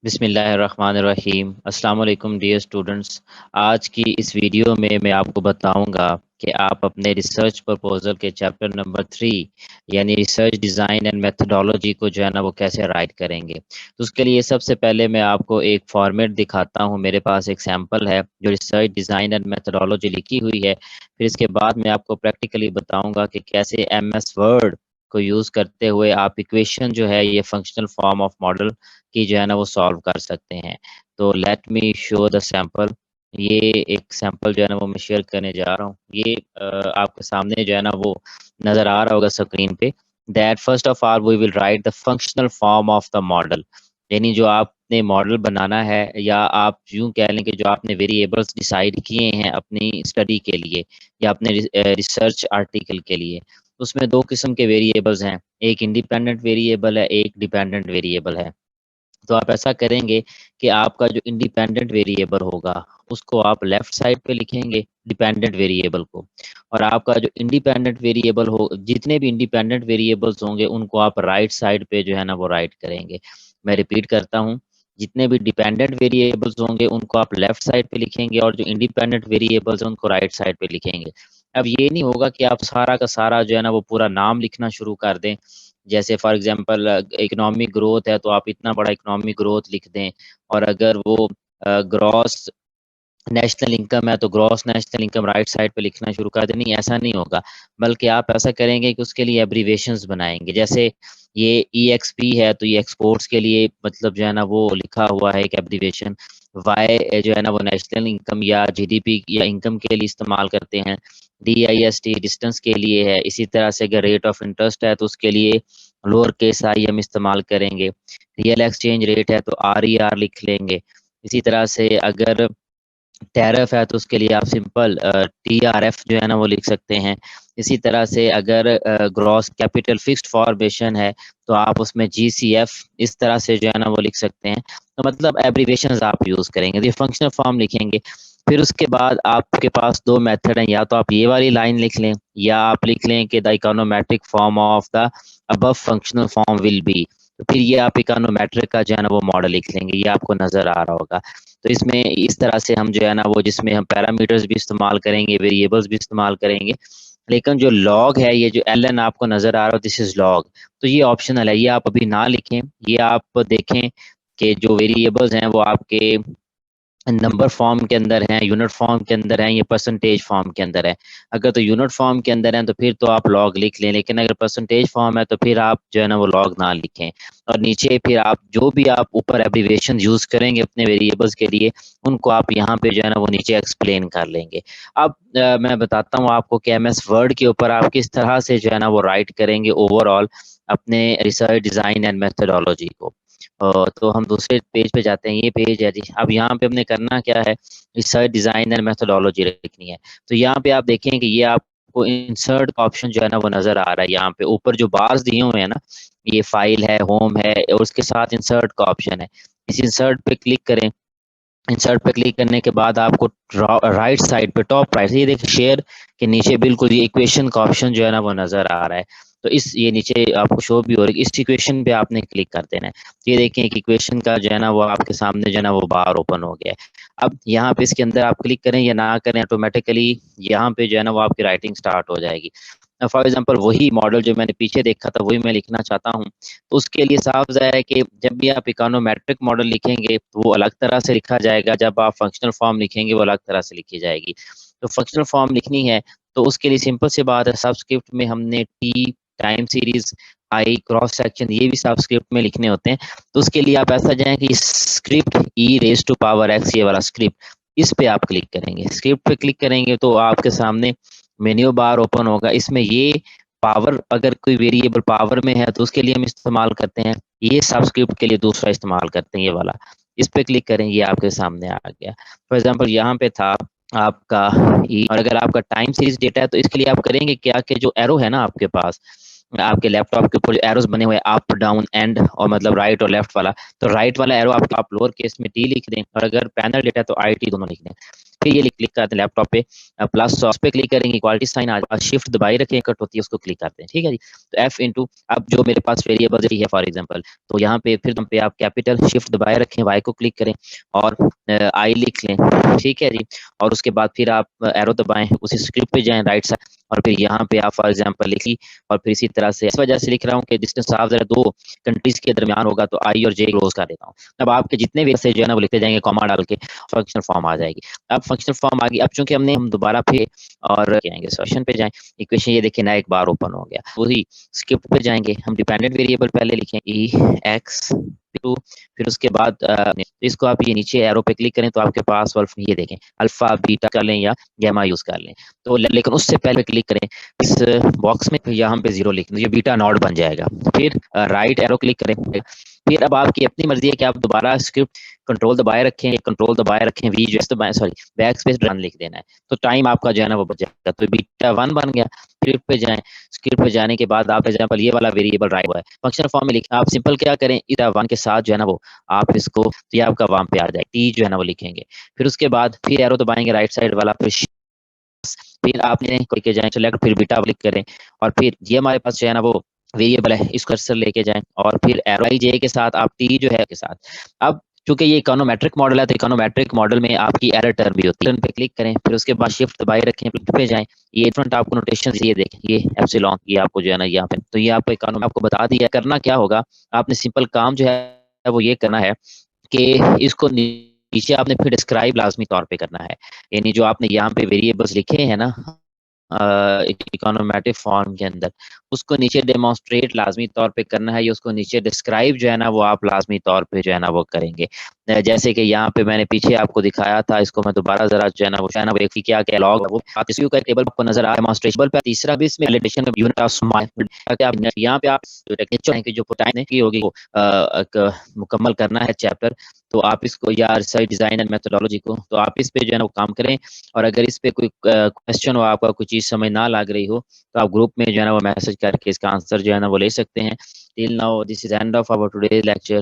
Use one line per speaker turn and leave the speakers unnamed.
बिस्मिल्लाहिर्रहमानिर्रहीम। अस्सलाम वालेकुम डियर स्टूडेंट्स। आज की इस वीडियो में मैं आपको बताऊंगा कि आप अपने रिसर्च प्रपोजल के चैप्टर नंबर 3 यानी रिसर्च डिज़ाइन एंड मेथडोलॉजी को जो है ना वो कैसे राइट करेंगे। तो उसके लिए सबसे पहले मैं आपको एक फॉर्मेट दिखाता हूं। मेरे पास एक सैम्पल है जो रिसर्च डिज़ाइन एंड मेथडोलॉजी लिखी हुई है। फिर इसके बाद मैं आपको प्रैक्टिकली बताऊँगा कि कैसे MS वर्ड को यूज़ करते हुए आप इक्वेशन जो है ये फंक्शनल फॉर्म ऑफ मॉडल की जो है ना वो सॉल्व कर सकते हैं। तो let me show the sample. ये एक सैंपल जो है ना वो मैं शेयर करने जा रहा हूँ। ये आपके सामने जो है ना वो नज़र आ रहा होगा स्क्रीन पे। That first of all we will write the functional form of the model. यानी जो आपने मॉडल बनाना है या आप यूँ कह लें कि जो आपने वेरिएबल्स डिसाइड किए हैं अपनी स्टडी के लिए या अपने रिसर्च आर्टिकल के लिए, उसमें दो किस्म के वेरिएबल्स हैं। एक इंडिपेंडेंट वेरिएबल है, एक डिपेंडेंट वेरिएबल है। तो आप ऐसा करेंगे कि आपका जो इंडिपेंडेंट वेरिएबल होगा उसको आप लेफ्ट साइड पे लिखेंगे डिपेंडेंट वेरिएबल को, और आपका जो इंडिपेंडेंट वेरिएबल हो, जितने भी इंडिपेंडेंट वेरिएबल्स होंगे उनको आप राइट साइड पे जो है ना वो राइट करेंगे। मैं रिपीट करता हूँ, जितने भी डिपेंडेंट वेरिएबल्स होंगे उनको आप लेफ्ट साइड पे लिखेंगे और जो इंडिपेंडेंट वेरिएबल्स हैं उनको राइट साइड पे लिखेंगे। अब ये नहीं होगा कि आप सारा का सारा जो है ना वो पूरा नाम लिखना शुरू कर दें। जैसे फॉर एग्जांपल इकोनॉमिक ग्रोथ है तो आप इतना बड़ा इकोनॉमिक ग्रोथ लिख दें, और अगर वो ग्रॉस नेशनल इनकम है तो gross national income right side पे लिखना शुरू कर दें। नहीं, ऐसा नहीं होगा। बल्कि आप ऐसा करेंगे कि उसके लिए एब्रीवेशंस बनाएंगे। जैसे ये EXP है तो ये एक्सपोर्ट्स के लिए मतलब जो है ना वो लिखा हुआ है एक एब्रीवेशन। वाई जो है ना वो नेशनल इनकम या GDP या इनकम के लिए इस्तेमाल करते हैं। DIST डिस्टेंस के लिए है। इसी तरह से अगर रेट ऑफ इंटरेस्ट है तो उसके लिए लोअर केस आई हम इस्तेमाल करेंगे। रियल एक्सचेंज रेट है तो RER लिख लेंगे। इसी तरह से अगर टैरिफ है तो उसके लिए आप सिंपल TRF जो है ना वो लिख सकते हैं। इसी तरह से अगर ग्रॉस कैपिटल फिक्स्ड फॉर्मेशन है तो आप उसमें GCF इस तरह से जो है ना वो लिख सकते हैं। तो मतलब एब्रीवेशंस आप यूज़ करेंगे तो ये फंक्शनल फॉर्म लिखेंगे। फिर उसके बाद आपके पास दो मेथड हैं, या तो आप ये वाली लाइन लिख लें या आप लिख लें कि the econometric form of the above functional form will be. तो फिर ये आप इकोनोमेट्रिक का जो है ना वो मॉडल लिख लेंगे। ये आपको नज़र आ रहा होगा। तो इसमें इस तरह से हम जो है ना वो जिसमें हम पैरामीटर्स भी इस्तेमाल करेंगे, वेरिएबल्स भी इस्तेमाल करेंगे। लेकिन जो लॉग है, ये जो LN आपको नज़र आ रहा हो, दिस इज़ लॉग। तो ये ऑप्शनल है, ये आप अभी ना लिखें। ये आप देखें कि जो वेरिएबल्स हैं वो आपके नंबर फॉर्म के अंदर हैं, यूनिट फॉर्म के अंदर हैं, ये परसेंटेज फॉर्म के अंदर है। अगर तो यूनिट फॉर्म के अंदर हैं तो फिर तो आप लॉग लिख लें, लेकिन अगर परसेंटेज फॉर्म है तो फिर आप जो है ना वो लॉग ना लिखें। और नीचे फिर आप जो भी आप ऊपर एब्रीवेशन यूज़ करेंगे अपने वेरिएबल्स के लिए, उनको आप यहाँ पे जो है ना वो नीचे एक्सप्लेन कर लेंगे। अब मैं बताता हूँ आपको कि MS वर्ड के ऊपर आप किस तरह से जो है ना वो राइट करेंगे ओवरऑल अपने रिसर्च डिज़ाइन एंड मेथडोलॉजी को। तो हम दूसरे पेज पे जाते हैं। ये पेज है जी। अब यहाँ पे हमने करना क्या है, रिसर्च डिज़ाइन एंड मेथोडोलॉजी लिखनी है। तो यहाँ पे आप देखें कि ये आपको इंसर्ट का ऑप्शन जो है ना वो नज़र आ रहा है। यहाँ पे ऊपर जो बार्स दिए हुए हैं ना, ये फाइल है, होम है, और उसके साथ इंसर्ट का ऑप्शन है। इस इंसर्ट पे क्लिक करें। इंसर्ट पे क्लिक करने के बाद आपको राइट साइड पे टॉप राइट ये देखिए शेयर के नीचे बिल्कुल ये इक्वेशन का ऑप्शन जो है ना वो नज़र आ रहा है। तो इस ये नीचे आपको शो भी हो रही है, इस इक्वेशन पे आपने क्लिक कर देना है। तो ये देखें कि इक्वेशन का जो है ना वो आपके सामने जो है ना वो बार ओपन हो गया है। अब यहाँ पे इसके अंदर आप क्लिक करें या ना करें, ऑटोमेटिकली यहाँ पे जो है ना वो आपकी राइटिंग स्टार्ट हो जाएगी। फॉर एग्जाम्पल वही मॉडल जो मैंने पीछे देखा था वही मैं लिखना चाहता हूँ। तो उसके लिए साफ ज़ाहिर है कि जब भी आप इकोनोमेट्रिक मॉडल लिखेंगे तो वो अलग तरह से लिखा जाएगा, जब आप फंक्शनल फॉर्म लिखेंगे वो अलग तरह से लिखी जाएगी। तो फंक्शनल फॉर्म लिखनी है तो उसके लिए सिंपल सी बात है, सबस्क्रिप्ट में हमने T time series I cross section ये भी सबस्क्रिप्ट में लिखने होते हैं। तो उसके लिए आप ऐसा जाएं कि स्क्रिप्ट e⁻⁴x ये वाला स्क्रिप्ट, इस पे आप क्लिक करेंगे। स्क्रिप्ट पे क्लिक करेंगे तो आपके सामने मेन्यू बार ओपन होगा। इसमें ये पावर, अगर कोई वेरिएबल पावर में है तो उसके लिए हम इस्तेमाल करते हैं। ये सबस्क्रिप्ट के लिए दूसरा इस्तेमाल करते हैं, ये वाला। इस पे क्लिक करें, ये आपके सामने आ गया। फॉर एग्जांपल यहाँ पे था आपका और अगर आपका टाइम सीरीज डेटा है तो इसके लिए आप करेंगे क्या कि जो एरो है ना आपके पास, आपके लैपटॉप के ऊपर एरोस बने हुए अप डाउन एंड और मतलब राइट और लेफ्ट वाला, तो राइट वाला एरो आप लोअर केस में T लिख दें, और अगर पैनल डेटा है तो IT दोनों लिख दें। फिर ये क्लिक करते हैं लैपटॉप पे प्लस पे क्लिक करेंगे, इक्वालिटी साइन आ शिफ्ट दबाए रखें, कट होती है उसको क्लिक करते हैं, ठीक है जी। तो एफ इंटू अब जो मेरे पास वेरिएबल है फॉर एग्जांपल, तो यहाँ पे फिर पे आप कैपिटल शिफ्ट दबाए रखें, वाई को क्लिक करें और आई लिख लें, ठीक है जी। और उसके बाद फिर आप एरो दबाएं, उसी स्क्रिप्ट पे जाएं राइट साइड और फिर यहाँ पे आप फॉर एग्जांपल लिखी और फिर इसी तरह से इस वजह से लिख रहा हूँ कि डिस्टेंस आप जरा दो कंट्रीज के दरमियान होगा तो आई और जे क्लोज कर देता हूँ। अब आपके जितने भी ऐसे जो है ना वो लिखते जाएंगे कॉमा डाल के, फंक्शनल फॉर्म आ जाएगी। अब फंक्शनल फॉर्म आ गई। अब चूंकि हम दोबारा फिर और जाएंगे सेशन पे जाएं, इक्वेशन ये देखिए ना एक बार ओपन हो गया। वही स्क्रिप्ट पे जाएंगे, हम डिपेंडेंट वेरिएबल पहले लिखें ई एक्स टू, फिर उसके बाद इसको आप ये नीचे एरो पे क्लिक करें तो आपके पास ये देखें अल्फा बीटा कर लें या गैमा यूज कर लें। तो लेकिन उससे पहले क्लिक करें इस बॉक्स में, यहाँ पे 0 लिख दें, ये बीटा नॉट बन जाएगा। फिर राइट एरो क्लिक करें। फिर अब आपकी अपनी मर्जी है कि आप दोबारा स्क्रिप्ट कंट्रोल दबाए रखें वी जो दबाएं, सॉरी बैक स्पेस रन लिख देना है, तो टाइम आपका जो है ना वो बच जाएगा। तो बीटा 1 बन गया। स्क्रिप्ट पे जाएं, स्क्रिप्ट पे जाने के बाद आप एग्जांपल ये वाला वेरिएबल राइट हुआ है, फंक्शनल फॉर्म में लिखें। आप सिंपल क्या करें, इस 1 के साथ जो है ना वो आप इसको, तो ये आपका वहां पे आ जाए टी जो है ना वो लिखेंगे। फिर उसके बाद फिर एरो दबाएंगे राइट साइड वाला, फिर आपने करके जाएं सेलेक्ट, फिर बीटा क्लिक करें और फिर ये हमारे पास जो है ना वो वेरिएबल है, इसको कर्सर लेके जाएं और फिर एरो जे के साथ आप टी जो है के साथ। अब चूंकि ये इकोनोमेट्रिक मॉडल है तो इकोनोमेट्रिक मॉडल में आपकी एरर टर्म भी होती है, पे क्लिक करें, फिर उसके बाद शिफ्ट दबाए रखें, पे जाएं। ये फ्रंट आपको नोटेशन ये देखें, ये एप्सिलॉन, ये आपको जो है ना यहाँ पे, तो ये आपको इकोनॉमी आपको बता दिया। करना क्या होगा, आपने सिंपल काम जो है वो ये करना है कि इसको नीचे आपने फिर डिस्क्राइब लाजमी तौर पे करना है, यानी जो आपने यहाँ पे वेरिएबल्स लिखे हैं ना इकोनोमेटिक फॉर्म के अंदर, उसको नीचे डेमोन्स्ट्रेट लाजमी तौर पे करना है, या उसको नीचे डिस्क्राइब जो है ना वो आप लाजमी तौर पे जो है ना वो करेंगे। जैसे कि यहाँ पे मैंने पीछे आपको दिखाया था, इसको मैं दोबारा जरा जो है ना वो एक क्या क्या लॉग वो का टेबल आपको नजर आ डेमोन्स्ट्रेशन पे। तीसरा भी इसमें वैलिडेशन का यूनिट ऑफ स्माइल, यहाँ पे आप जो टेक्निक है कि जो टाइम की होगी वो मुकम्मल करना है चैप्टर, तो आप इसको या रिसर्च डिजाइन एंड मेथोडोलॉजी को, तो आप इस पे जो है ना वो काम करें। और अगर इस पे कोई क्वेश्चन हो, आपका कोई चीज समझ ना लग रही हो, तो आप ग्रुप में जो है ना वो मैसेज करके इसका आंसर जो है ना वो ले सकते हैं। Till now this is end of our today's lecture.